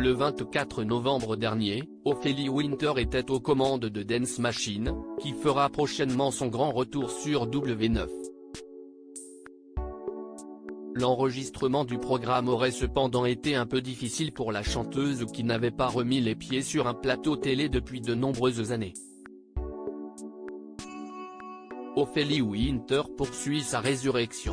Le 24 novembre dernier, Ophélie Winter était aux commandes de Dance Machine, qui fera prochainement son grand retour sur W9. L'enregistrement du programme aurait cependant été un peu difficile pour la chanteuse qui n'avait pas remis les pieds sur un plateau télé depuis de nombreuses années. Ophélie Winter poursuit sa résurrection.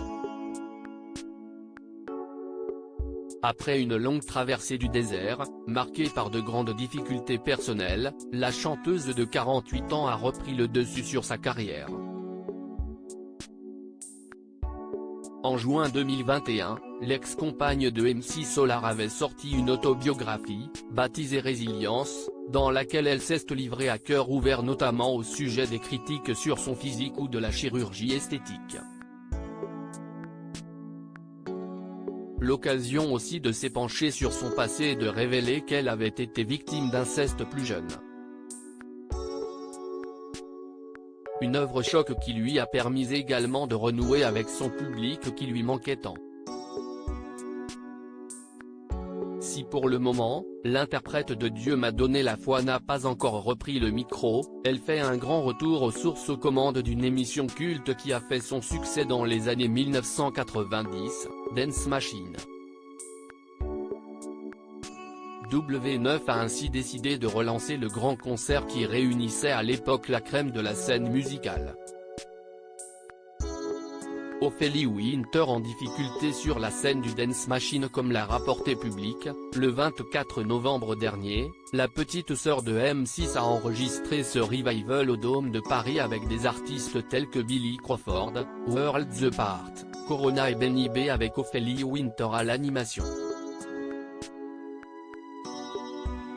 Après une longue traversée du désert, marquée par de grandes difficultés personnelles, la chanteuse de 48 ans a repris le dessus sur sa carrière. En juin 2021, l'ex-compagne de MC Solar avait sorti une autobiographie, baptisée Résilience, dans laquelle elle s'est livrée à cœur ouvert notamment au sujet des critiques sur son physique ou de la chirurgie esthétique. L'occasion aussi de s'épancher sur son passé et de révéler qu'elle avait été victime d'inceste plus jeune. Une œuvre choc qui lui a permis également de renouer avec son public qui lui manquait tant. Si pour le moment, l'interprète de Dieu m'a donné la foi n'a pas encore repris le micro, elle fait un grand retour aux sources aux commandes d'une émission culte qui a fait son succès dans les années 1990, Dance Machine. W9 a ainsi décidé de relancer le grand concert qui réunissait à l'époque la crème de la scène musicale. Ophélie Winter en difficulté sur la scène du Dance Machine comme l'a rapporté Public, le 24 novembre dernier, la petite sœur de M6 a enregistré ce revival au Dôme de Paris avec des artistes tels que Billy Crawford, Worlds Apart, Corona et Benny B avec Ophélie Winter à l'animation.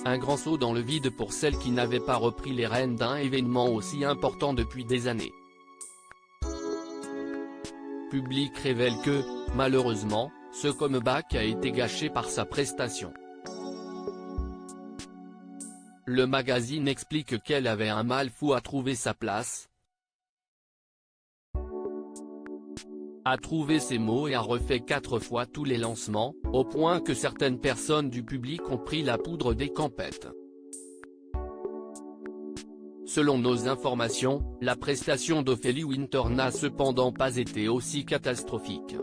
Un grand saut dans le vide pour celle qui n'avait pas repris les rênes d'un événement aussi important depuis des années. Public révèle que, malheureusement, ce comeback a été gâché par sa prestation. Le magazine explique qu'elle avait un mal fou à trouver sa place, a trouvé ses mots et a refait 4 fois tous les lancements, au point que certaines personnes du public ont pris la poudre des campettes. Selon nos informations, la prestation d'Ophélie Winter n'a cependant pas été aussi catastrophique.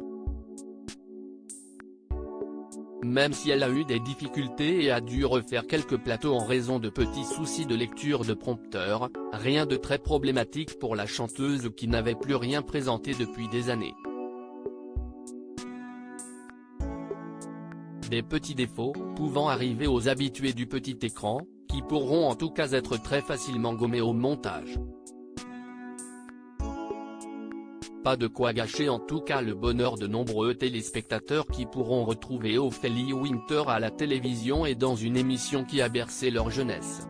Même si elle a eu des difficultés et a dû refaire quelques plateaux en raison de petits soucis de lecture de prompteur, rien de très problématique pour la chanteuse qui n'avait plus rien présenté depuis des années. Des petits défauts, pouvant arriver aux habitués du petit écran, qui pourront en tout cas être très facilement gommés au montage. Pas de quoi gâcher en tout cas le bonheur de nombreux téléspectateurs qui pourront retrouver Ophélie Winter à la télévision et dans une émission qui a bercé leur jeunesse.